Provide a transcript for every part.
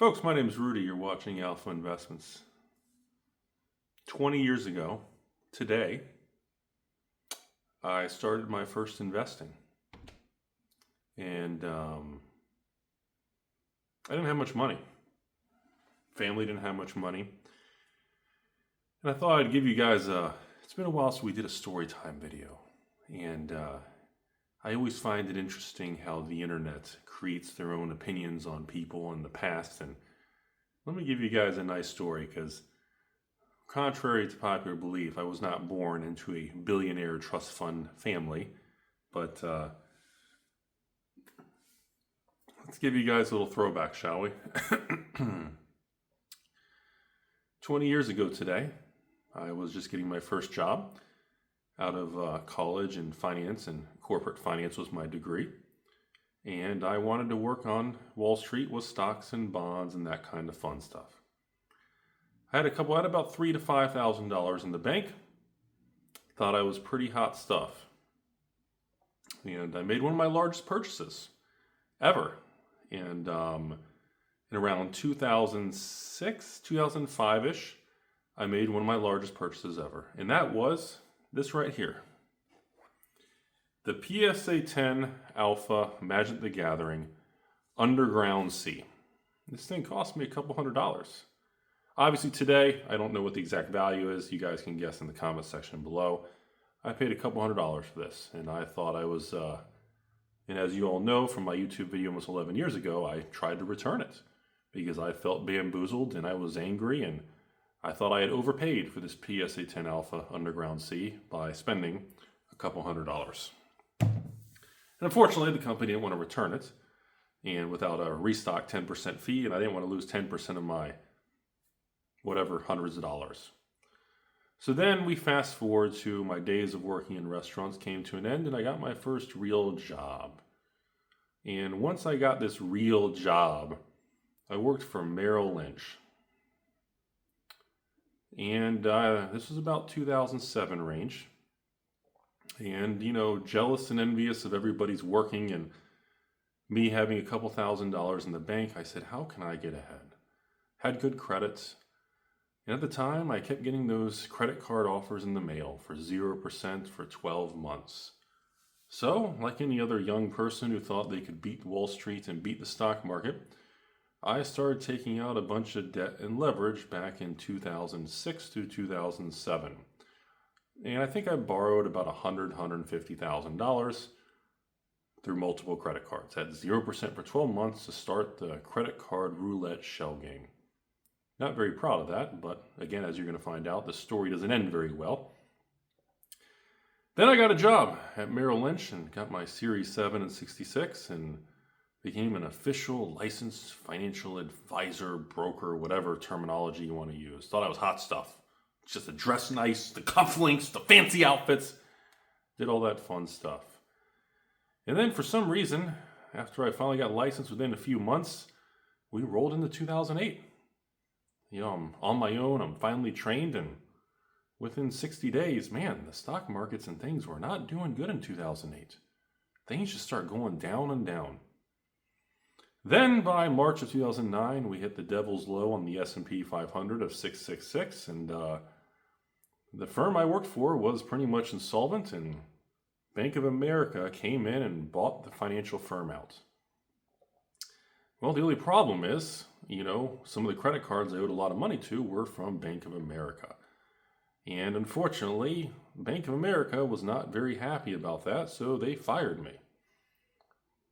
Folks, my name is Rudy. You're watching Alpha Investments. 20 years ago, today, I started my first investing. And I didn't have much money. Family didn't have much money. And I thought I'd give you guys it's been a while since we did a story time video. And I always find it interesting how the internet creates their own opinions on people in the past. And let me give you guys a nice story, because contrary to popular belief, I was not born into a billionaire trust fund family. But let's give you guys a little throwback, shall we? 20 years ago today, I was just getting my first job out of college in finance, and corporate finance was my degree. And I wanted to work on Wall Street with stocks and bonds and that kind of fun stuff. I had about $3,000 to $5,000 in the bank. Thought I was pretty hot stuff. And I made one of my largest purchases ever. And in around 2006, 2005-ish, I made one of my largest purchases ever. And that was this right here. The PSA-10 Alpha Magic the Gathering Underground Sea. This thing cost me a couple $100. Obviously today, I don't know what the exact value is. You guys can guess in the comment section below. I paid a couple $100 for this, and I thought I was, and as you all know from my YouTube video almost 11 years ago, I tried to return it because I felt bamboozled and I was angry, and I thought I had overpaid for this PSA-10 Alpha Underground Sea by spending a couple $100. And unfortunately, the company didn't want to return it, and without a restock 10% fee, and I didn't want to lose 10% of my whatever hundreds of dollars. So then we fast forward to my days of working in restaurants came to an end, and I got my first real job. And once I got this real job, I worked for Merrill Lynch. And this was about 2007 range. And, you know, jealous and envious of everybody's working and me having a couple $1,000s in the bank, I said, how can I get ahead? Had good credits. And at the time, I kept getting those credit card offers in the mail for 0% for 12 months. So, like any other young person who thought they could beat Wall Street and beat the stock market, I started taking out a bunch of debt and leverage back in 2006 to 2007. And I think I borrowed about $100,000, $150,000 through multiple credit cards. At 0% for 12 months to start the credit card roulette shell game. Not very proud of that, but again, as you're going to find out, the story doesn't end very well. Then I got a job at Merrill Lynch and got my Series 7 and 66 and became an official licensed financial advisor, broker, whatever terminology you want to use. Thought I was hot stuff. Just to dress nice, the cufflinks, the fancy outfits. Did all that fun stuff. And then for some reason, after I finally got licensed within a few months, we rolled into 2008. You know, I'm on my own, I'm finally trained, and within 60 days, man, the stock markets and things were not doing good in 2008. Things just start going down and down. Then by March of 2009, we hit the devil's low on the S&P 500 of 666, and the firm I worked for was pretty much insolvent, and Bank of America came in and bought the financial firm out. Well, the only problem is, you know, some of the credit cards I owed a lot of money to were from Bank of America. And unfortunately, Bank of America was not very happy about that, so they fired me.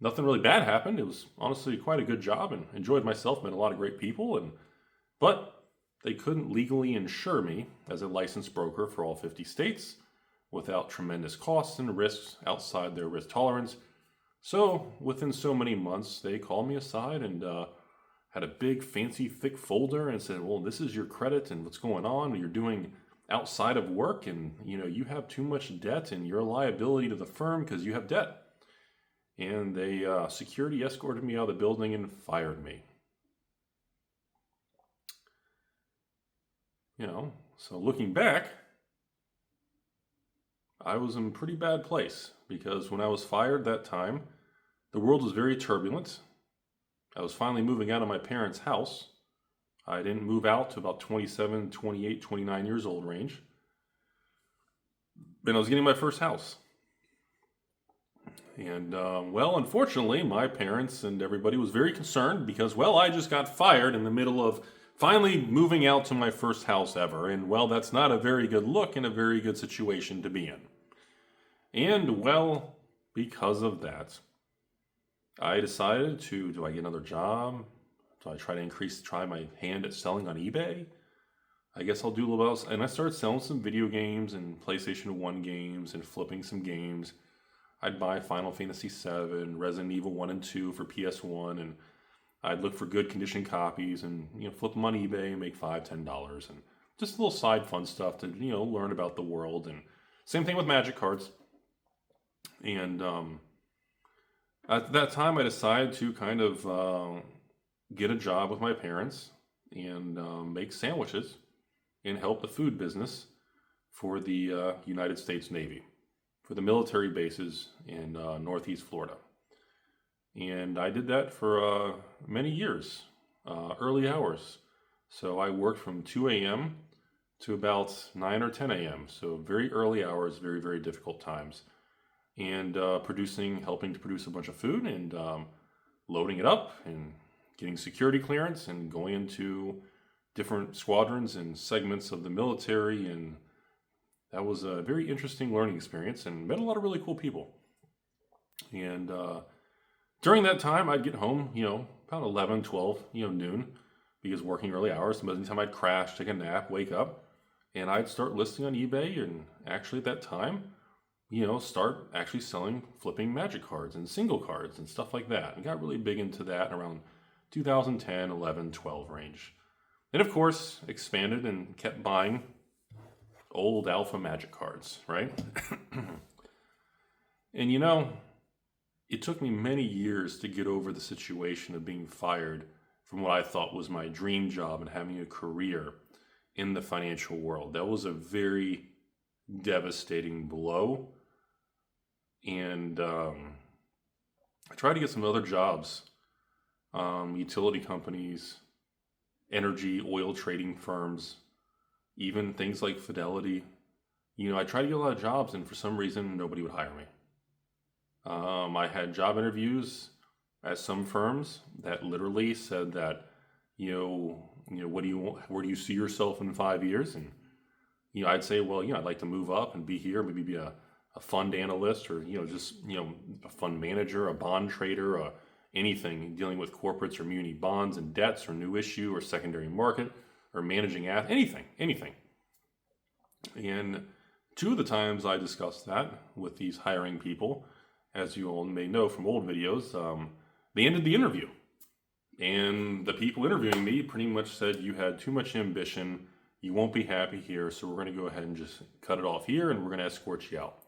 Nothing really bad happened. It was honestly quite a good job and enjoyed myself, met a lot of great people, but they couldn't legally insure me as a licensed broker for all 50 states without tremendous costs and risks outside their risk tolerance. So within so many months, they called me aside and had a big, fancy, thick folder and said, well, this is your credit and what's going on. You're doing outside of work, and you know, you have too much debt and you're a liability to the firm because you have debt. And they security escorted me out of the building and fired me. You know, so looking back, I was in a pretty bad place because when I was fired that time, the world was very turbulent. I was finally moving out of my parents' house. I didn't move out to about 27, 28, 29 years old range. And I was getting my first house. And, well, unfortunately, my parents and everybody was very concerned because, well, I just got fired in the middle of finally moving out to my first house ever. And, well, that's not a very good look and a very good situation to be in. And, well, because of that, I decided do I get another job? Do I try my hand at selling on eBay? I guess I'll do a little else. And I started selling some video games and PlayStation 1 games and flipping some games. I'd buy Final Fantasy VII, Resident Evil 1 and 2 for PS1, and I'd look for good condition copies and flip them on eBay and make $5, $10, and just a little side fun stuff to learn about the world. And same thing with Magic cards. And at that time, I decided to kind of get a job with my parents and make sandwiches and help the food business for the United States Navy, for the military bases in Northeast Florida. And I did that for many years, early hours. So I worked from 2 a.m. to about 9 or 10 a.m. So very early hours, very, very difficult times. And helping to produce a bunch of food and loading it up and getting security clearance and going into different squadrons and segments of the military. And that was a very interesting learning experience and met a lot of really cool people. And during that time, I'd get home, about 11, 12, noon, because working early hours. Most of the time I'd crash, take a nap, wake up, and I'd start listing on eBay. And actually at that time, start actually flipping Magic cards and single cards and stuff like that. And got really big into that around 2010, 11, 12 range. And of course, expanded and kept buying old alpha Magic cards, right? And it took me many years to get over the situation of being fired from what I thought was my dream job and having a career in the financial world. That was a very devastating blow. And I tried to get some other jobs, utility companies, energy, oil trading firms, even things like Fidelity. I tried to get a lot of jobs, and for some reason, nobody would hire me. I had job interviews at some firms that literally said that, what do you want? Where do you see yourself in 5 years? And, I'd say, well, I'd like to move up and be here, maybe be a fund analyst or, just, a fund manager, a bond trader, anything dealing with corporates or muni bonds and debts or new issue or secondary market or managing anything. And two of the times I discussed that with these hiring people, as you all may know from old videos, they ended the interview. And the people interviewing me pretty much said, you had too much ambition, you won't be happy here, so we're going to go ahead and just cut it off here and we're going to escort you out.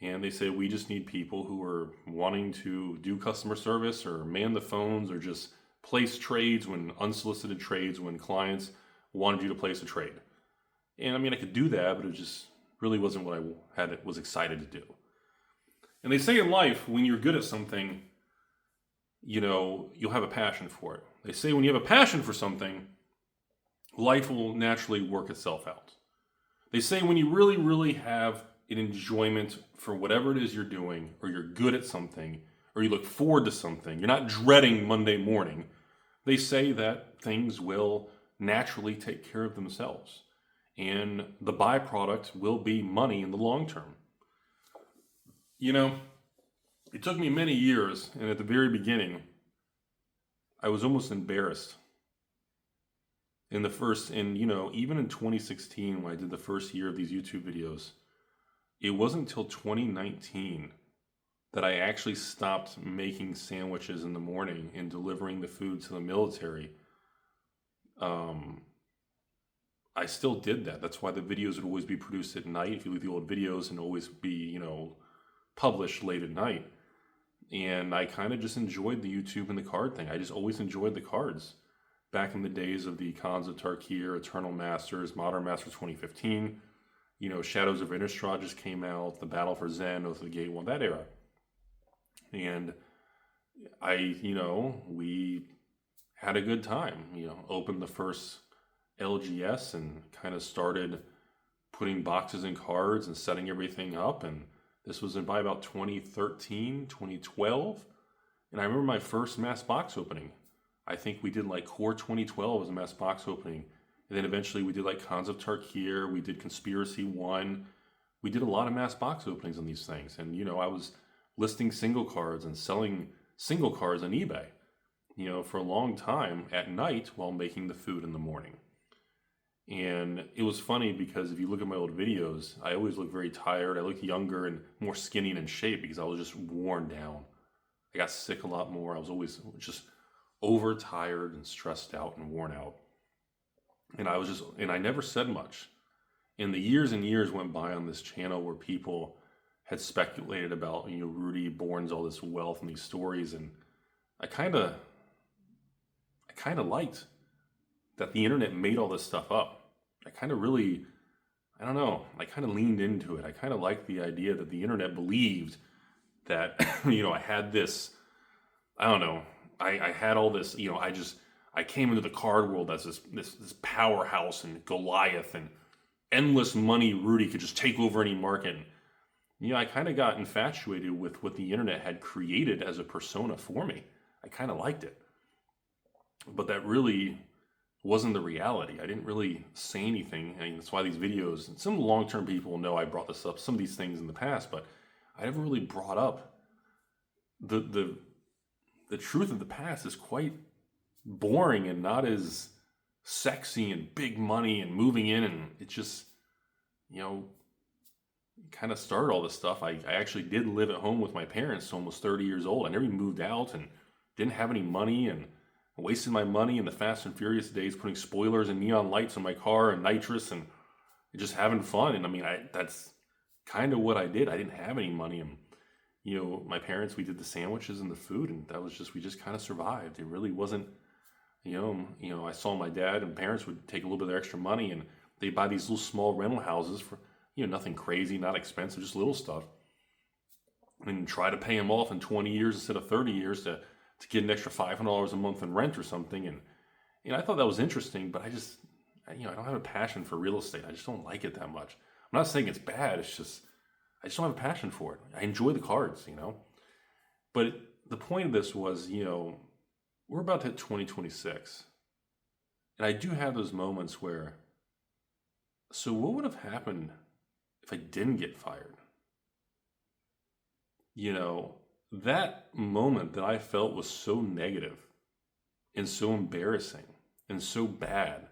And they say, we just need people who are wanting to do customer service or man the phones or just place trades unsolicited trades when clients wanted you to place a trade. And I could do that, but it just really wasn't what I was excited to do. And they say in life, when you're good at something, you'll have a passion for it. They say when you have a passion for something, life will naturally work itself out. They say when you really, really have an enjoyment for whatever it is you're doing, or you're good at something, or you look forward to something, you're not dreading Monday morning, they say that things will naturally take care of themselves. And the byproduct will be money in the long term. It took me many years, and at the very beginning, I was almost embarrassed. Even in 2016, when I did the first year of these YouTube videos, it wasn't until 2019 that I actually stopped making sandwiches in the morning and delivering the food to the military. I still did that. That's why the videos would always be produced at night. If you look at the old videos, and always be, published late at night. And I kind of just enjoyed the YouTube and the card thing. I just always enjoyed the cards. Back in the days of the Khans of Tarkir, Eternal Masters, Modern Masters 2015, Shadows of Innistrad just came out, the Battle for Zen, Oath of the Gate, that era. And, we had a good time, opened the first LGS and kind of started putting boxes and cards and setting everything up. And this was by about 2013, 2012. And I remember my first mass box opening. I think we did like Core 2012 as a mass box opening. And then eventually we did like Cons of Tarkir, we did Conspiracy 1. We did a lot of mass box openings on these things. And, I was listing single cards and selling single cards on eBay, for a long time at night while making the food in the morning. And it was funny because if you look at my old videos, I always look very tired. I look younger and more skinny and in shape because I was just worn down. I got sick a lot more. I was always just overtired and stressed out and worn out. And I never said much. And the years and years went by on this channel where people had speculated about, Rudy Bourne's all this wealth and these stories. And I kind of liked that the internet made all this stuff up. I kind of really, I don't know, I kind of leaned into it. I kind of liked the idea that the internet believed that, I had this, I don't know, I had all this, I came into the card world as this powerhouse and Goliath and endless money Rudy could just take over any market. And, I kind of got infatuated with what the internet had created as a persona for me. I kind of liked it. But that really wasn't the reality. I didn't really say anything. I mean, that's why these videos, and some long-term people know I brought this up, some of these things in the past, but I never really brought up the truth of the past is quite boring and not as sexy and big money and moving in, and it just, kind of started all this stuff. I actually did live at home with my parents, almost 30 years old. I never even moved out and didn't have any money and wasted my money in the Fast and Furious days putting spoilers and neon lights on my car and nitrous and just having fun. And I mean, that's kind of what I did. I didn't have any money, and my parents, we did the sandwiches and the food, and we just kind of survived. It really wasn't, I saw my dad and parents would take a little bit of their extra money and they'd buy these little small rental houses for, nothing crazy, not expensive, just little stuff, and try to pay them off in 20 years instead of 30 years to get an extra $500 a month in rent or something. And, I thought that was interesting, but I don't have a passion for real estate. I just don't like it that much. I'm not saying it's bad. It's just, I just don't have a passion for it. I enjoy the cards, But the point of this was, we're about to hit 2026. And I do have those moments where, so what would have happened if I didn't get fired? That moment that I felt was so negative and so embarrassing and so bad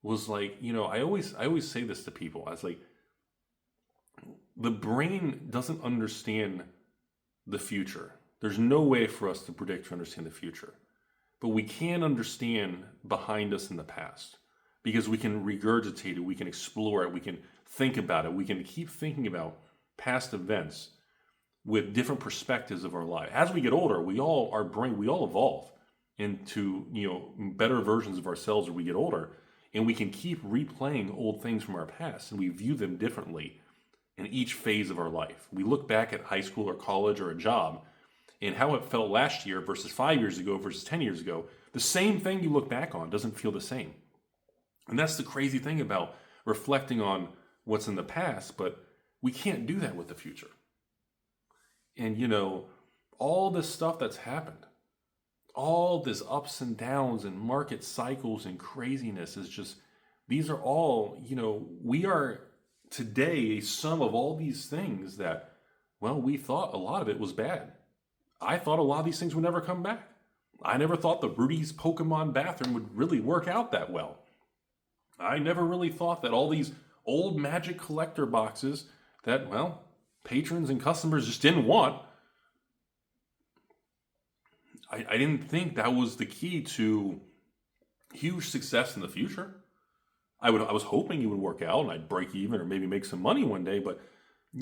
was like, I always say this to people. I was like, the brain doesn't understand the future. There's no way for us to predict or understand the future. But we can understand behind us in the past because we can regurgitate it, we can explore it, we can think about it, we can keep thinking about past events with different perspectives of our life. As we get older, we all evolve into, better versions of ourselves as we get older, and we can keep replaying old things from our past, and we view them differently in each phase of our life. We look back at high school or college or a job and how it felt last year versus 5 years ago versus 10 years ago. The same thing you look back on doesn't feel the same. And that's the crazy thing about reflecting on what's in the past, but we can't do that with the future. And, all this stuff that's happened, all this ups and downs and market cycles and craziness is just, these are all, we are today a sum of all these things that, well, we thought a lot of it was bad. I thought a lot of these things would never come back. I never thought the Rudy's Pokemon bathroom would really work out that well. I never really thought that all these old Magic collector boxes that, well, patrons and customers just didn't want. I didn't think that was the key to huge success in the future. I was hoping it would work out and I'd break even or maybe make some money one day, but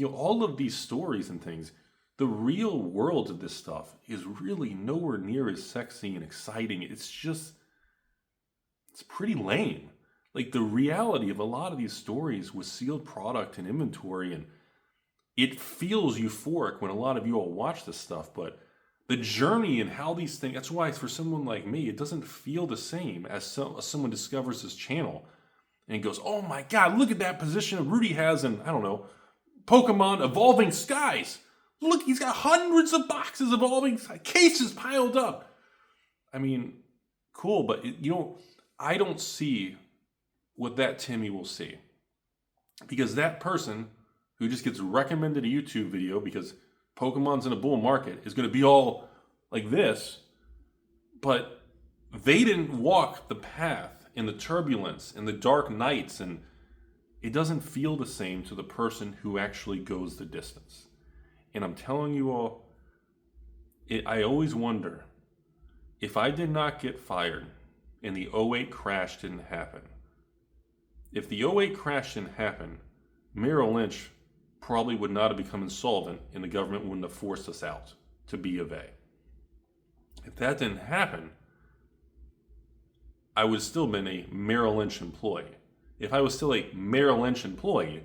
all of these stories and things, the real world of this stuff is really nowhere near as sexy and exciting. It's pretty lame. Like the reality of a lot of these stories with sealed product and inventory, and it feels euphoric when a lot of you all watch this stuff, but The journey and how these things, that's why for someone like me, it doesn't feel the same as someone discovers this channel and goes, oh my God, look at that position Rudy has in, I don't know, Pokemon Evolving Skies. Look, he's got hundreds of boxes of Evolving cases piled up. I mean, cool, but I don't see what that Timmy will see. Because that person who just gets recommended a YouTube video because Pokemon's in a bull market is going to be all like this, but they didn't walk the path in the turbulence and the dark nights, and it doesn't feel the same to the person who actually goes the distance. And I'm telling you all, I always wonder, if I did not get fired and the '08 crash didn't happen, if the '08 crash didn't happen, Merrill Lynch probably would not have become insolvent and the government wouldn't have forced us out to B of A. If that didn't happen, I would have still been a Merrill Lynch employee. If I was still a Merrill Lynch employee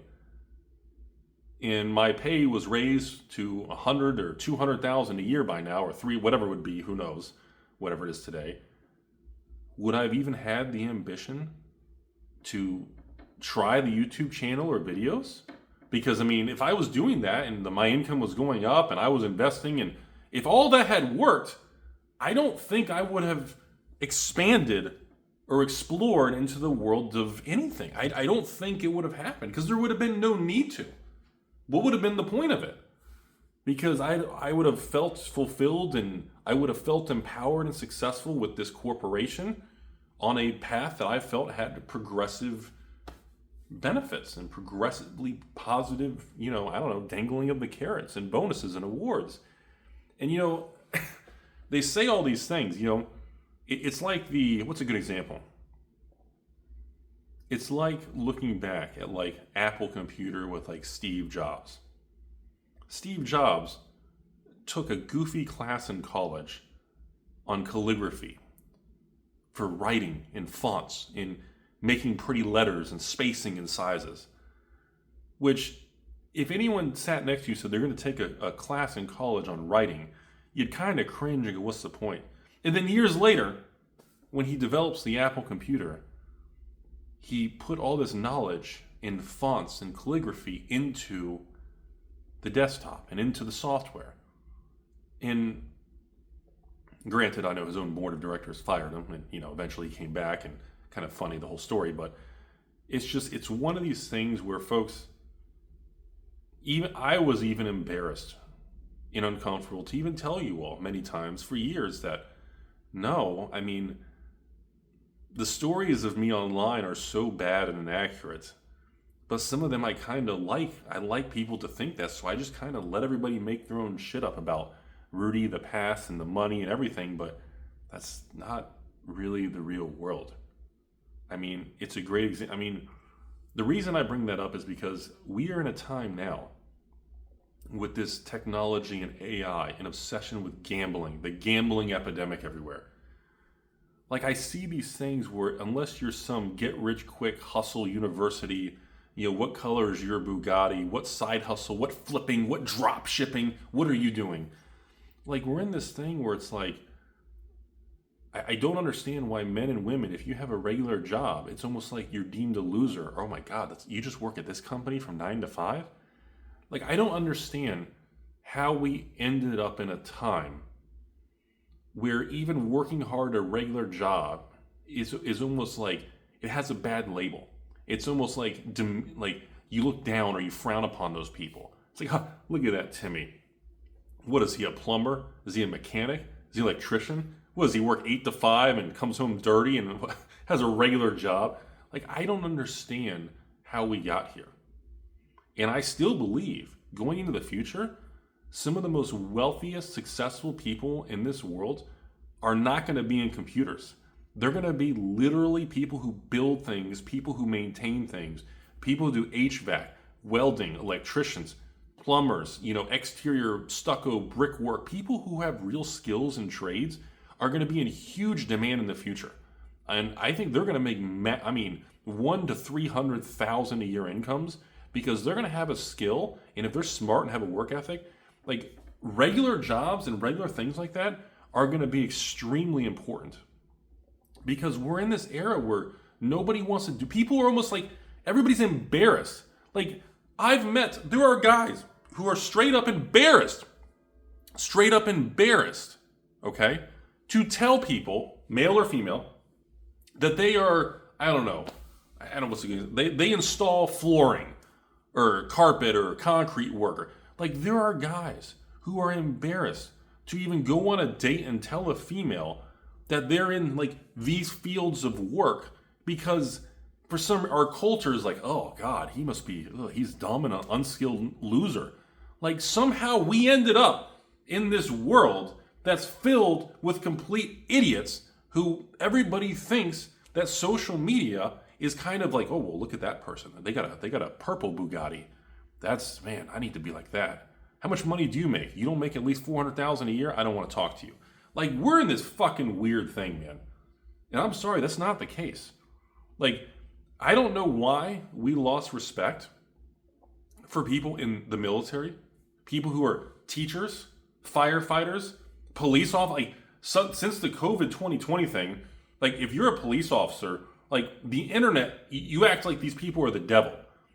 and my pay was raised to $100,000 or $200,000 a year by now, or whatever it would be, who knows, whatever it is today, would I have even had the ambition to try the YouTube channel or videos? Because, I mean, if I was doing that and my income was going up and I was investing, and if all that had worked, I don't think I would have expanded or explored into the world of anything. I don't think it would have happened because there would have been no need to. What would have been the point of it? Because I would have felt fulfilled and I would have felt empowered and successful with this corporation on a path that I felt had progressive benefits and progressively positive, dangling of the carrots and bonuses and awards. And, they say all these things, it's like what's a good example? It's like looking back at like Apple computer with like Steve Jobs. Steve Jobs took a goofy class in college on calligraphy for writing in fonts, in making pretty letters and spacing and sizes. Which, if anyone sat next to you said they're going to take a class in college on writing, you'd kind of cringe and go, what's the point? And then years later, when he develops the Apple computer, he put all this knowledge in fonts and calligraphy into the desktop and into the software. And granted, I know his own board of directors fired him, and eventually he came back, and kind of funny, the whole story. But it's one of these things where folks, even I was even embarrassed and uncomfortable to even tell you all many times for years that no, I mean, the stories of me online are so bad and inaccurate, but some of them I kind of like. I like people to think that, so I just kind of let everybody make their own shit up about Rudy, the past, and the money and everything, but that's not really the real world. I mean, it's a great example. I mean, the reason I bring that up is because we are in a time now with this technology and AI, an obsession with gambling, the gambling epidemic everywhere. Like, I see these things where unless you're some get-rich-quick hustle university, what color is your Bugatti, what side hustle, what flipping, what drop shipping, what are you doing? Like, we're in this thing where it's like, I don't understand why men and women, if you have a regular job, it's almost like you're deemed a loser. Oh my God, you just work at this company from 9 to 5? Like, I don't understand how we ended up in a time where even working hard a regular job is almost like it has a bad label. It's almost like you look down or you frown upon those people. It's like, look at that Timmy. What is he, a plumber? Is he a mechanic? Is he an electrician? What does he work 8 to 5 and comes home dirty and has a regular job? Like, I don't understand how we got here. And I still believe going into the future, some of the most wealthiest, successful people in this world are not going to be in computers. They're going to be literally people who build things, people who maintain things, people who do HVAC, welding, electricians, plumbers, exterior stucco, brickwork. People who have real skills and trades are going to be in huge demand in the future. And I think they're going to make, $100,000 to $300,000 a year incomes because they're going to have a skill. And if they're smart and have a work ethic, like regular jobs and regular things like that are going to be extremely important, because we're in this era where nobody wants to do, people are almost like, everybody's embarrassed. Like, there are guys who are straight up embarrassed, okay, to tell people, male or female, that they are, I don't know what's they install flooring or carpet or concrete worker. Like, there are guys who are embarrassed to even go on a date and tell a female that they're in like these fields of work, because for our culture is like, oh God, he must be, he's dumb and an unskilled loser. Like, somehow we ended up in this world that's filled with complete idiots who everybody thinks that social media is kind of like, oh, well, look at that person. They got a purple Bugatti. That's, man, I need to be like that. How much money do you make? You don't make at least $400,000 a year? I don't want to talk to you. Like, we're in this fucking weird thing, man. And I'm sorry, that's not the case. Like, I don't know why we lost respect for people in the military, people who are teachers, firefighters, police officers. Like, since the COVID 2020 thing, like, if you're a police officer, like, the internet, you act like these people are the devil.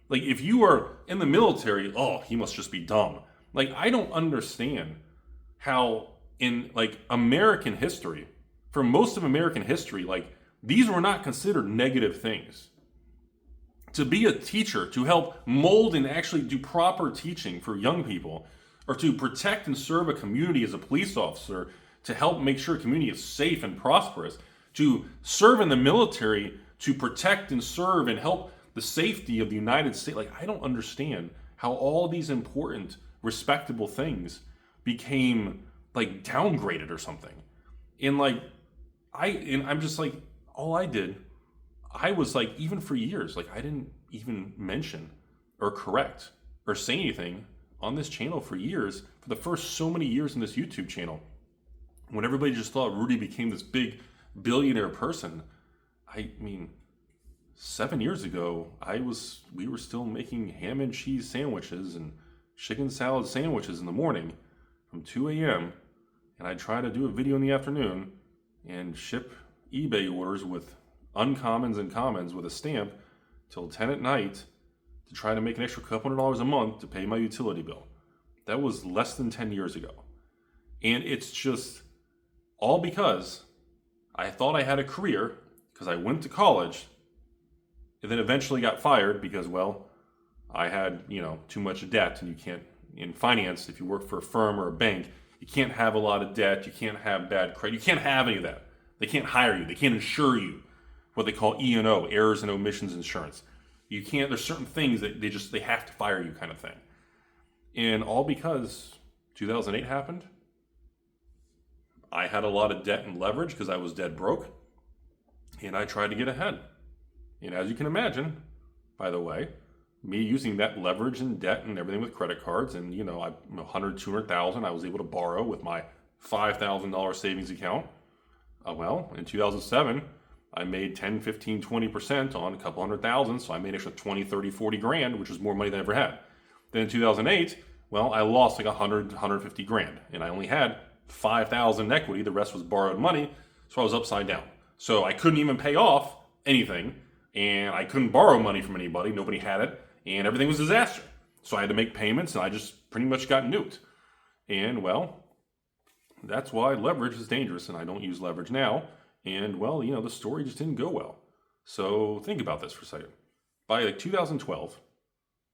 Like, if you are in the military, oh, he must just be dumb. Like, I don't understand how in, like, American history, for most of American history, like, these were not considered negative things. To be a teacher, to help mold and actually do proper teaching for young people, or to protect and serve a community as a police officer, to help make sure a community is safe and prosperous, to serve in the military, to protect and serve and help the safety of the United States. Like, I don't understand how all these important, respectable things became like downgraded or something. And like, I'm just like, I was like, even for years, like, I didn't even mention or correct or say anything on this channel for years, for the first so many years in this YouTube channel, when everybody just thought Rudy became this big billionaire person. I mean, 7 years ago, we were still making ham and cheese sandwiches and chicken salad sandwiches in the morning from 2 a.m. And I'd try to do a video in the afternoon and ship eBay orders with uncommons and commons with a stamp till 10 at night to try to make an extra couple $100 a month to pay my utility bill. That was less than 10 years ago. And it's just all because I thought I had a career, because I went to college and then eventually got fired because, well, I had, too much debt. And you can't, in finance, if you work for a firm or a bank, you can't have a lot of debt. You can't have bad credit. You can't have any of that. They can't hire you. They can't insure you. What they call E&O, errors and omissions insurance. You can't, there's certain things that they have to fire you, kind of thing. And all because 2008 happened. I had a lot of debt and leverage because I was dead broke. And I tried to get ahead. And as you can imagine, by the way, me using that leverage and debt and everything with credit cards, and $100,000, I was able to borrow with my $5,000 savings account. Well, in 2007, I made 10, 15, 20% on a couple $100,000, so I made an extra 20, 30, 40 grand, which was more money than I ever had. Then in 2008, well, I lost like 100, 150 grand, and I only had 5,000 in equity. The rest was borrowed money, so I was upside down. So I couldn't even pay off anything, and I couldn't borrow money from anybody. Nobody had it, and everything was a disaster. So I had to make payments, and I just pretty much got nuked. And, well, that's why leverage is dangerous, and I don't use leverage now. And, well, the story just didn't go well. So think about this for a second. By like 2012,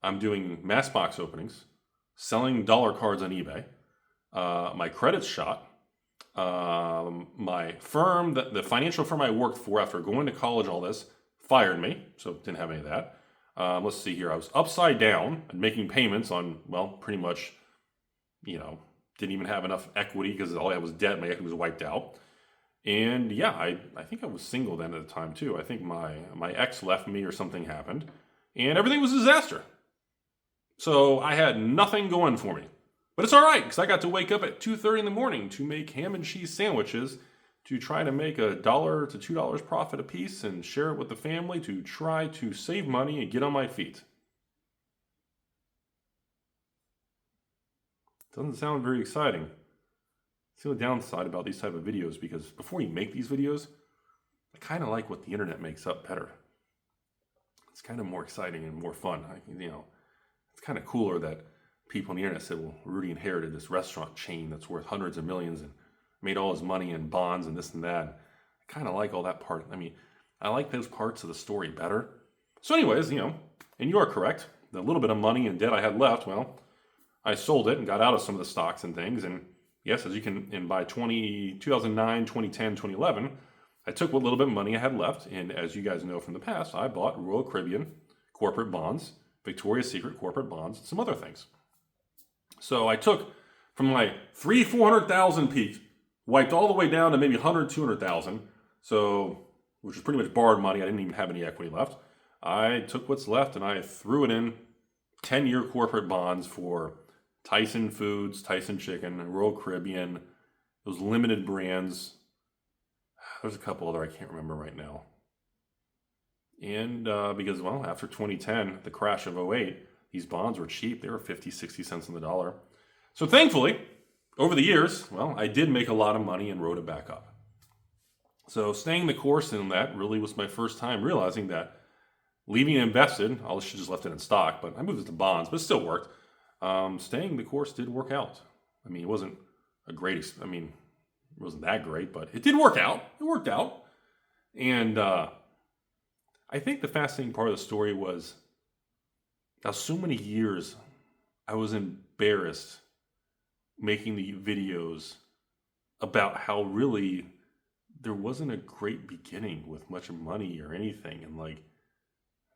I'm doing mass box openings, selling dollar cards on eBay. My credit's shot. My firm, the financial firm I worked for after going to college, all this, fired me. So didn't have any of that. Let's see here. I was upside down and making payments on, well, pretty much, didn't even have enough equity because all I had was debt. My equity was wiped out. And yeah, I think I was single then at the time too. I think my ex left me or something happened. And everything was a disaster. So I had nothing going for me. But it's all right, because I got to wake up at 2:30 in the morning to make ham and cheese sandwiches, to try to make $1 to $2 profit a piece and share it with the family, to try to save money and get on my feet. Doesn't sound very exciting. See the downside about these type of videos, because before you make these videos, I kind of like what the internet makes up better. It's kind of more exciting and more fun. It's kind of cooler that people on the internet said, well, Rudy inherited this restaurant chain that's worth hundreds of millions and made all his money in bonds and this and that. I kind of like all that part. I mean, I like those parts of the story better. So anyways, and you are correct. The little bit of money and debt I had left, well, I sold it and got out of some of the stocks and things. And yes, as you can, and by 2009, 2010, 2011, I took what little bit of money I had left. And as you guys know from the past, I bought Royal Caribbean corporate bonds, Victoria's Secret corporate bonds, and some other things. So I took from my 400,000 peak, wiped all the way down to maybe 100, 200,000. So, which is pretty much borrowed money. I didn't even have any equity left. I took what's left and I threw it in 10-year corporate bonds for Tyson Foods, Tyson Chicken, Royal Caribbean, those limited brands. There's a couple other I can't remember right now. And because, well, after 2010, the crash of '08, these bonds were cheap. They were 50, 60 cents on the dollar. So thankfully, over the years, well, I did make a lot of money and rode it back up. So staying the course in that really was my first time realizing that leaving it invested, I should just left it in stock, but I moved it to bonds, but it still worked. Staying the course did work out. I mean, it wasn't it wasn't that great, but it did work out. It worked out. And I think the fascinating part of the story was now so many years I was embarrassed making the videos about how really there wasn't a great beginning with much money or anything. And like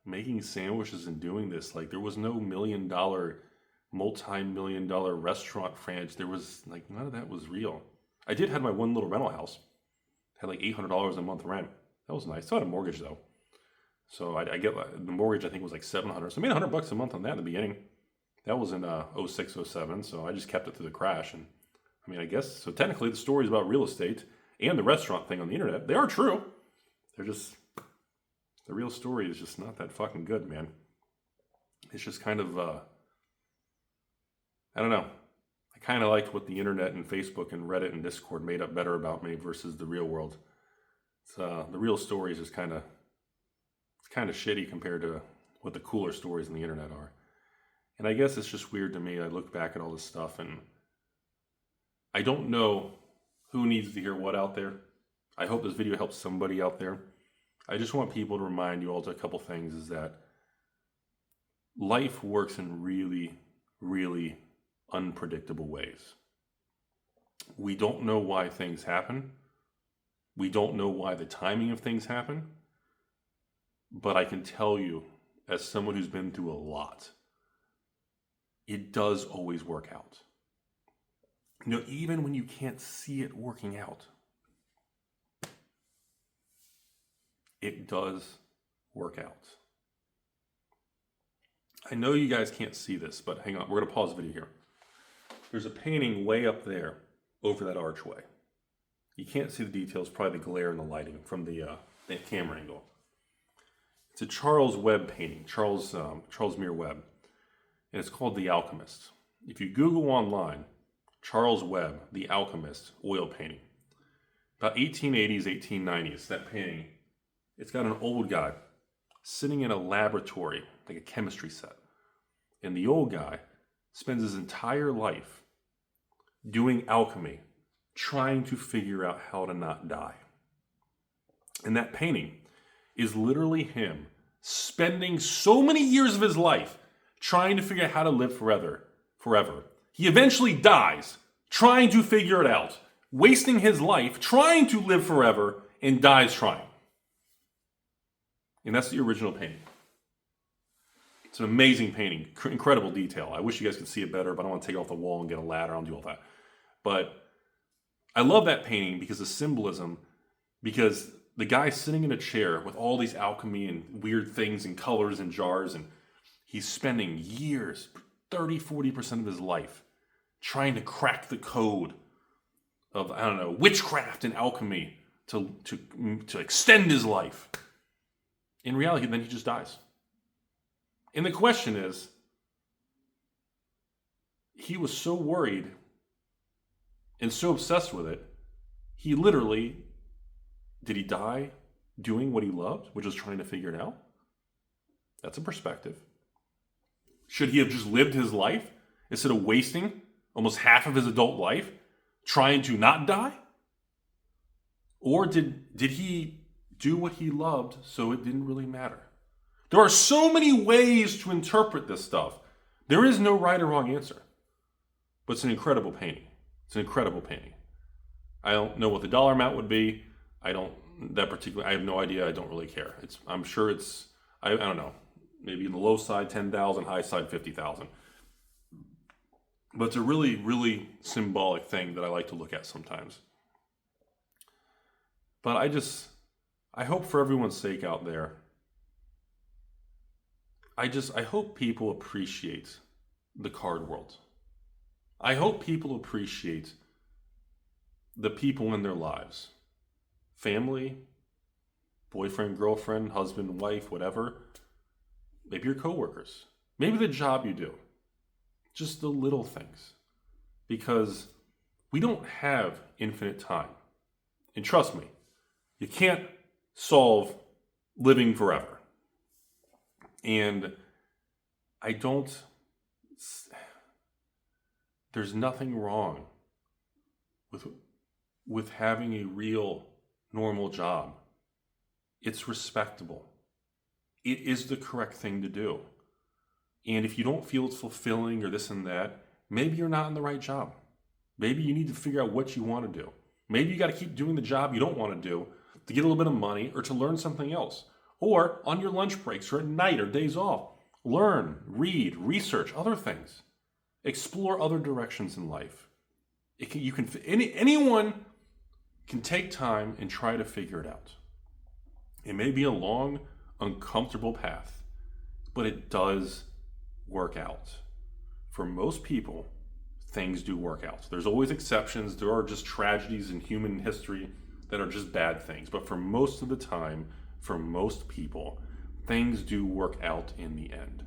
making sandwiches and doing this, like there was no $1 million, multi-million-dollar restaurant franchise. There was like none of that was real. I did have my one little rental house. Had like $800 a month rent. That was nice. Still had a mortgage though. So I get the mortgage I think was like $700. So I made $100 a month on that in the beginning. That was in 06, 07. So I just kept it through the crash. And I mean, I guess, so technically the stories about real estate and the restaurant thing on the internet, they are true. They're just, the real story is just not that fucking good, man. It's just kind of, I don't know. I kind of liked what the internet and Facebook and Reddit and Discord made up better about me versus the real world. It's, the real story is just kind of shitty compared to what the cooler stories on the internet are. And I guess it's just weird to me. I look back at all this stuff and I don't know who needs to hear what out there. I hope this video helps somebody out there. I just want people to remind you all to a couple things is that life works in really, really unpredictable ways. We don't know why things happen. We don't know why the timing of things happen. But I can tell you, as someone who's been through a lot, it does always work out. Even when you can't see it working out, it does work out. I know you guys can't see this, but hang on, we're going to pause the video here. There's a painting way up there over that archway. You can't see the details, probably the glare and the lighting from the camera angle. It's a Charles Webb painting, Charles Muir Webb, and it's called The Alchemist. If you Google online, Charles Webb, The Alchemist, oil painting, about 1880s, 1890s, that painting, it's got an old guy sitting in a laboratory, like a chemistry set. And the old guy spends his entire life doing alchemy, trying to figure out how to not die. And that painting is literally him spending so many years of his life trying to figure out how to live forever. He eventually dies trying to figure it out, wasting his life trying to live forever, and dies trying. And that's the original painting. It's an amazing painting, incredible detail. I wish you guys could see it better, but I don't want to take it off the wall and get a ladder. I don't do all that. But I love that painting because of symbolism, because the guy's sitting in a chair with all these alchemy and weird things and colors and jars, and he's spending years, 30, 40% of his life, trying to crack the code of, witchcraft and alchemy to extend his life. In reality, then he just dies. And the question is, he was so worried and so obsessed with it, he literally, did he die doing what he loved, which was trying to figure it out? That's a perspective. Should he have just lived his life instead of wasting almost half of his adult life trying to not die? Or did he do what he loved so it didn't really matter? There are so many ways to interpret this stuff. There is no right or wrong answer. But it's an incredible painting. It's an incredible painting. I don't know what the dollar amount would be. I have no idea. I don't really care. I'm sure it's, I don't know, maybe in the low side 10,000, high side 50,000. But it's a really, really symbolic thing that I like to look at sometimes. But I hope for everyone's sake out there, I hope people appreciate the card world. I hope people appreciate the people in their lives. Family, boyfriend, girlfriend, husband, wife, whatever. Maybe your coworkers. Maybe the job you do. Just the little things. Because we don't have infinite time. And trust me, you can't solve living forever. And there's nothing wrong with having a real normal job. It's respectable. It is the correct thing to do. And if you don't feel it's fulfilling or this and that, maybe you're not in the right job. Maybe you need to figure out what you want to do. Maybe you got to keep doing the job you don't want to do to get a little bit of money or to learn something else. Or on your lunch breaks or at night or days off, learn, read, research other things. Explore other directions in life. Anyone can take time and try to figure it out. It may be a long, uncomfortable path, but it does work out. For most people, things do work out. There's always exceptions. There are just tragedies in human history that are just bad things. But for most of the time, for most people, things do work out in the end.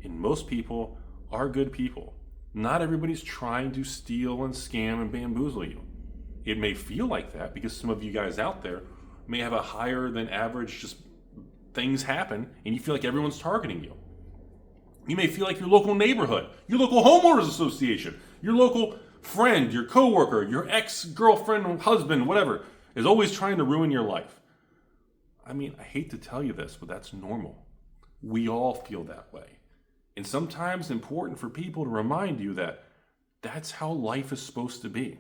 And most people are good people. Not everybody's trying to steal and scam and bamboozle you. It may feel like that because some of you guys out there may have a higher than average just things happen and you feel like everyone's targeting you. You may feel like your local neighborhood, your local homeowners association, your local friend, your coworker, your ex-girlfriend, husband, whatever, is always trying to ruin your life. I mean, I hate to tell you this, but that's normal. We all feel that way. And sometimes it's important for people to remind you that that's how life is supposed to be.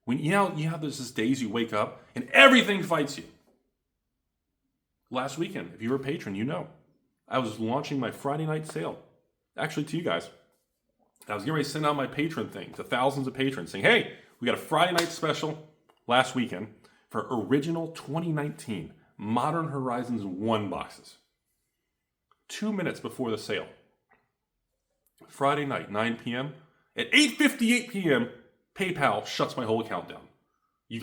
When there's these days you wake up and everything fights you. Last weekend, if you were a patron, you know. I was launching my Friday night sale. Actually, to you guys. I was getting ready to send out my patron thing to thousands of patrons saying, hey, we got a Friday night special last weekend for original 2019 Modern Horizons 1 boxes. 2 minutes before the sale. Friday night, 9 p.m. At 8:58 p.m., PayPal shuts my whole account down.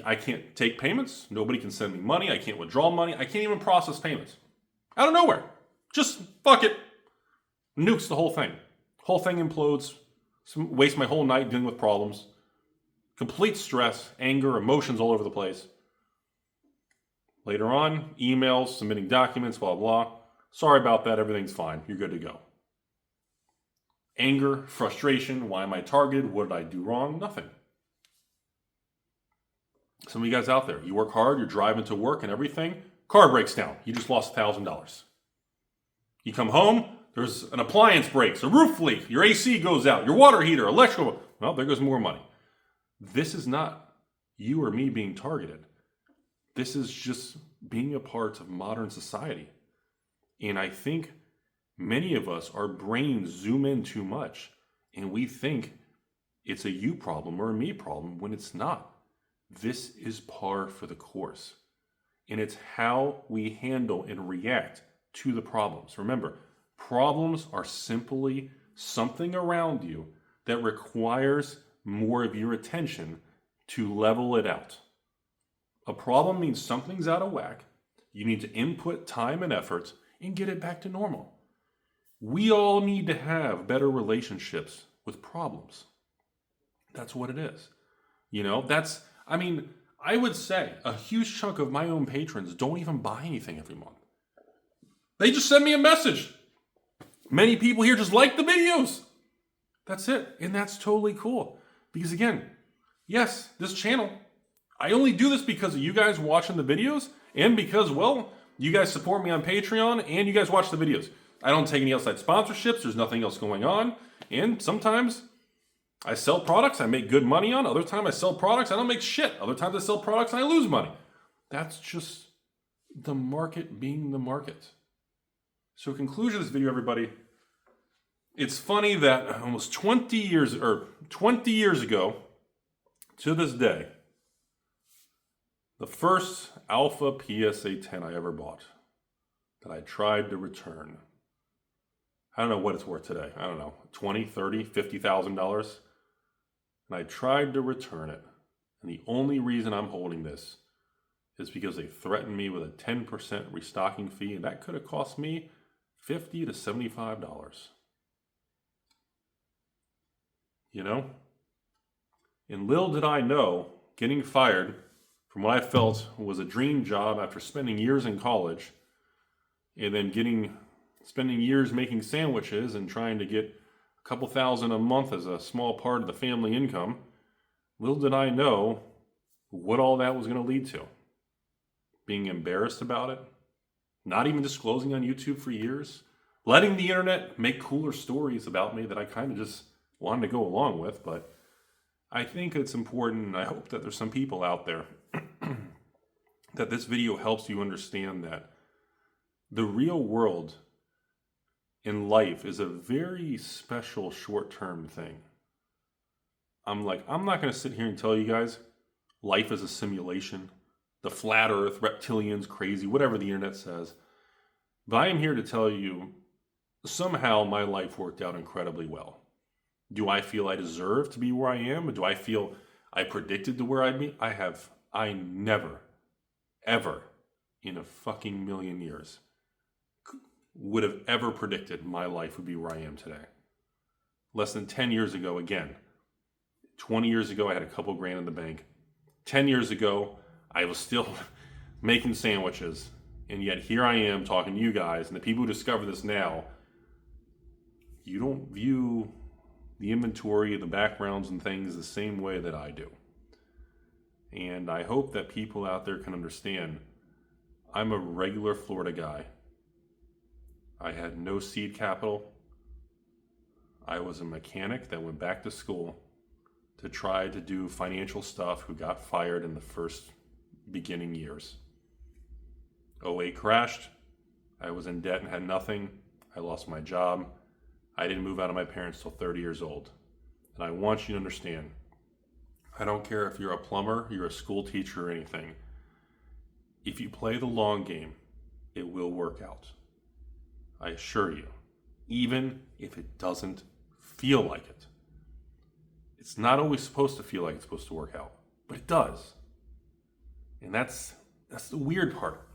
I can't take payments. Nobody can send me money. I can't withdraw money. I can't even process payments. Out of nowhere. Just fuck it. Nukes the whole thing. Whole thing implodes. Waste my whole night dealing with problems. Complete stress, anger, emotions all over the place. Later on, emails, submitting documents, blah, blah. Sorry about that. Everything's fine. You're good to go. Anger, frustration. Why am I targeted? What did I do wrong? Nothing. Some of you guys out there, you work hard, you're driving to work and everything. Car breaks down. You just lost $1,000. You come home, there's an appliance breaks, a roof leak, your AC goes out, your water heater, electrical. Well, there goes more money. This is not you or me being targeted. This is just being a part of modern society. And I think many of us, our brains zoom in too much and we think it's a you problem or a me problem when it's not. This is par for the course. And it's how we handle and react to the problems. Remember, problems are simply something around you that requires more of your attention to level it out. A problem means something's out of whack. You need to input time and effort and get it back to normal. We all need to have better relationships with problems. That's what it is. I would say a huge chunk of my own patrons don't even buy anything every month. They just send me a message. Many people here just like the videos. That's it. And that's totally cool. Because again, yes, this channel, I only do this because of you guys watching the videos and because, well, you guys support me on Patreon and you guys watch the videos. I don't take any outside sponsorships. There's nothing else going on. And sometimes I sell products I make good money on. Other times I sell products I don't make shit. Other times I sell products and I lose money. That's just the market being the market. So conclusion of this video, everybody. It's funny that almost 20 years ago to this day, the first Alpha PSA 10 I ever bought that I tried to return. I don't know what it's worth today. I don't know, $20, $30, $50,000. And I tried to return it. And the only reason I'm holding this is because they threatened me with a 10% restocking fee, and that could have cost me $50 to $75. And little did I know, getting fired from what I felt was a dream job after spending years in college, and then spending years making sandwiches and trying to get a couple thousand a month as a small part of the family income, little did I know what all that was going to lead to. Being embarrassed about it, not even disclosing on YouTube for years, letting the internet make cooler stories about me that I kind of just wanted to go along with. But I think it's important, and I hope that there's some people out there that this video helps you understand that the real world in life is a very special short-term thing. I'm not going to sit here and tell you guys life is a simulation, the flat earth, reptilians, crazy, whatever the internet says. But I am here to tell you, somehow my life worked out incredibly well. Do I feel I deserve to be where I am? Or do I feel I predicted to where I'd be? I never, ever in a fucking million years would have ever predicted my life would be where I am today. Less than 10 years ago, again, 20 years ago, I had a couple grand in the bank. 10 years ago, I was still making sandwiches. And yet here I am talking to you guys, and the people who discover this now, you don't view the inventory, the backgrounds and things the same way that I do. And I hope that people out there can understand I'm a regular Florida guy. I had no seed capital. I was a mechanic that went back to school to try to do financial stuff who got fired in the first beginning years. 2008 crashed. I was in debt and had nothing. I lost my job. I didn't move out of my parents till 30 years old. And I want you to understand, I don't care if you're a plumber, you're a school teacher or anything. If you play the long game, it will work out. I assure you, even if it doesn't feel like it. It's not always supposed to feel like it's supposed to work out, but it does. And that's the weird part.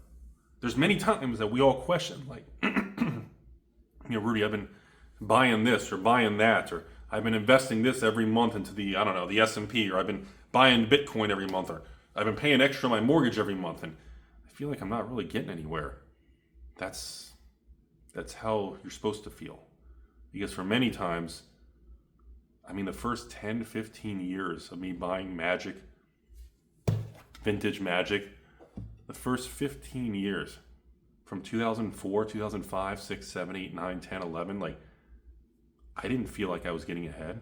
There's many times that we all question, like, Rudy, I've been buying this or buying that, or I've been investing this every month into the S&P, or I've been buying Bitcoin every month, or I've been paying extra on my mortgage every month, and I feel like I'm not really getting anywhere. That's how you're supposed to feel. Because for many times, the first 10, 15 years of me buying magic, vintage magic, the first 15 years, from 2004, 2005, 6, 7, 8, 9, 10, 11, I didn't feel like I was getting ahead.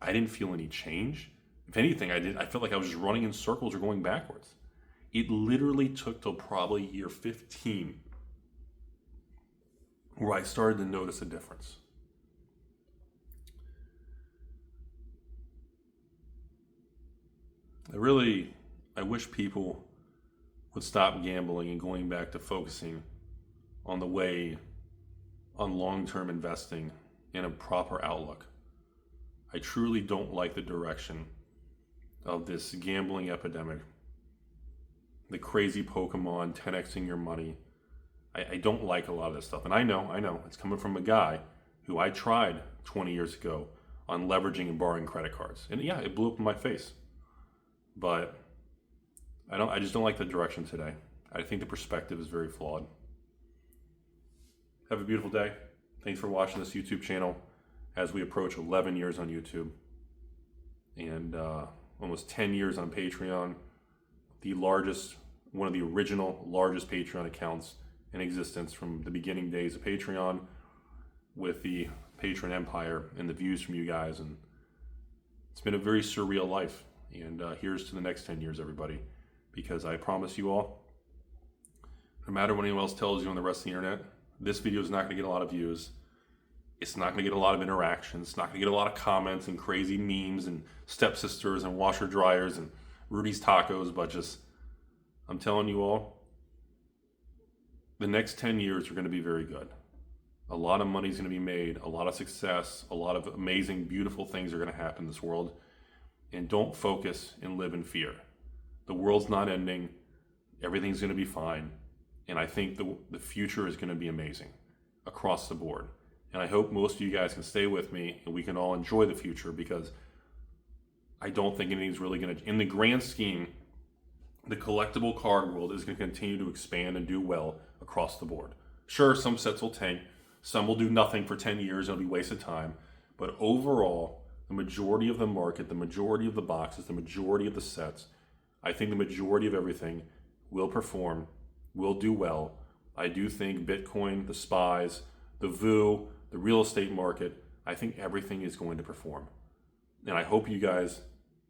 I didn't feel any change. If anything, I felt like I was just running in circles or going backwards. It literally took till probably year 15 where I started to notice a difference. I wish people would stop gambling and going back to focusing on long-term investing in a proper outlook. I truly don't like the direction of this gambling epidemic, the crazy Pokemon 10xing your money. I don't like a lot of this stuff. And I know, it's coming from a guy who I tried 20 years ago on leveraging and borrowing credit cards. And yeah, it blew up in my face. But I just don't like the direction today. I think the perspective is very flawed. Have a beautiful day. Thanks for watching this YouTube channel as we approach 11 years on YouTube and almost 10 years on Patreon, one of the original largest Patreon accounts in existence from the beginning days of Patreon, with the patron empire and the views from you guys. And it's been a very surreal life. And here's to the next 10 years, everybody, because I promise you all, no matter what anyone else tells you on the rest of the internet, this video is not going to get a lot of views. It's not going to get a lot of interactions. It's not going to get a lot of comments and crazy memes and stepsisters and washer dryers and Rudy's Tacos, but just, I'm telling you all, the next 10 years are going to be very good. A lot of money is going to be made, a lot of success, a lot of amazing, beautiful things are going to happen in this world. And don't focus and live in fear. The world's not ending. Everything's going to be fine. And I think the future is going to be amazing across the board. And I hope most of you guys can stay with me and we can all enjoy the future, because I don't think anything's really going to, in the grand scheme, the collectible card world is going to continue to expand and do well across the board. Sure, some sets will tank. Some will do nothing for 10 years. It'll be wasted time. But overall, the majority of the market, the majority of the boxes, the majority of the sets, I think the majority of everything will perform, will do well. I do think Bitcoin, the SPYs, the VU, the real estate market, I think everything is going to perform. And I hope you guys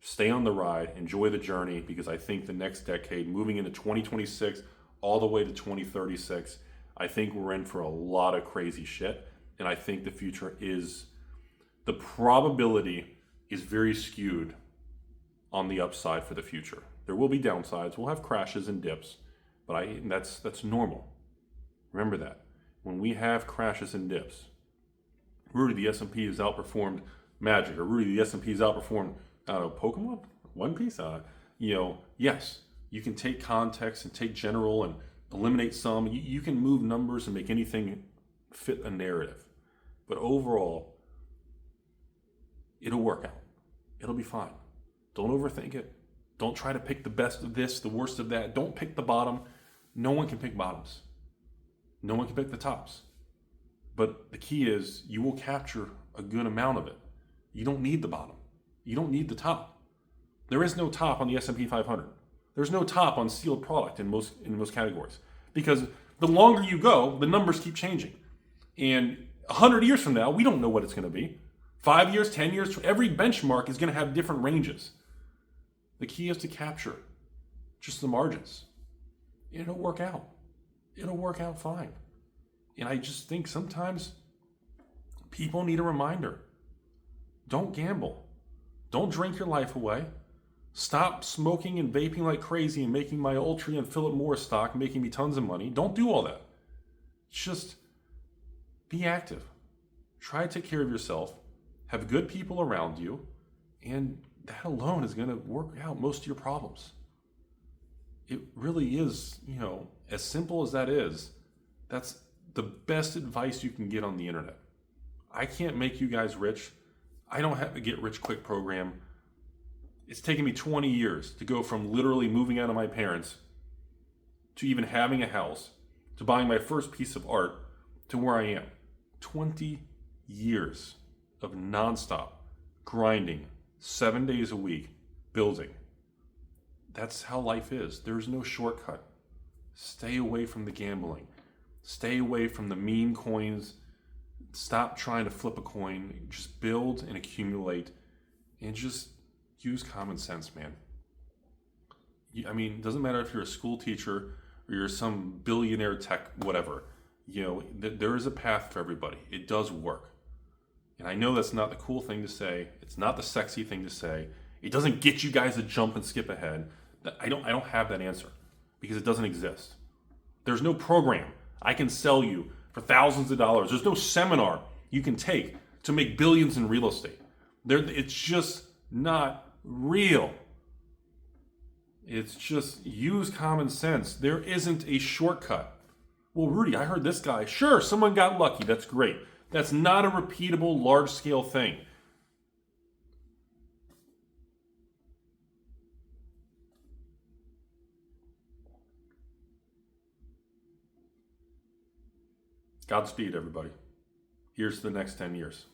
stay on the ride, enjoy the journey, because I think the next decade, moving into 2026 all the way to 2036, I think we're in for a lot of crazy shit. And I think the future is, the probability is very skewed on the upside for the future. There will be downsides. We'll have crashes and dips, but that's normal. Remember that. When we have crashes and dips, Rudy, the S&P has outperformed Magic, or Rudy, the S&P has outperformed, I don't know, Pokemon? One Piece? Yes, you can take context and take general and eliminate some. You can move numbers and make anything fit a narrative. But overall, it'll work out. It'll be fine. Don't overthink it. Don't try to pick the best of this, the worst of that. Don't pick the bottom. No one can pick bottoms. No one can pick the tops. But the key is you will capture a good amount of it. You don't need the bottom. You don't need the top. There is no top on the S&P 500. There's no top on sealed product in most categories. Because the longer you go, the numbers keep changing. And 100 years from now, we don't know what it's going to be. 5 years, 10 years, every benchmark is going to have different ranges. The key is to capture just the margins. It'll work out. It'll work out fine. And I just think sometimes people need a reminder. Don't gamble. Don't drink your life away. Stop smoking and vaping like crazy and making my Ultra and Philip Morris stock making me tons of money. Don't do all that. Just be active. Try to take care of yourself. Have good people around you. And that alone is going to work out most of your problems. It really is, as simple as that is, that's the best advice you can get on the internet. I can't make you guys rich. I don't have a get rich quick program. It's taken me 20 years to go from literally moving out of my parents to even having a house, to buying my first piece of art, to where I am. 20 years of nonstop grinding, 7 days a week, building. That's how life is. There's no shortcut. Stay away from the gambling. Stay away from the meme coins. Stop trying to flip a coin. Just build and accumulate and just use common sense, man. It doesn't matter if you're a school teacher or you're some billionaire tech, whatever. There is a path for everybody. It does work. And I know that's not the cool thing to say. It's not the sexy thing to say. It doesn't get you guys to jump and skip ahead. I don't have that answer because it doesn't exist. There's no program I can sell you for thousands of dollars. There's no seminar you can take to make billions in real estate. It's just not real. It's just use common sense. There isn't a shortcut. Well, Rudy, I heard this guy. Sure, someone got lucky. That's great. That's not a repeatable, large-scale thing. Godspeed, everybody. Here's the next 10 years.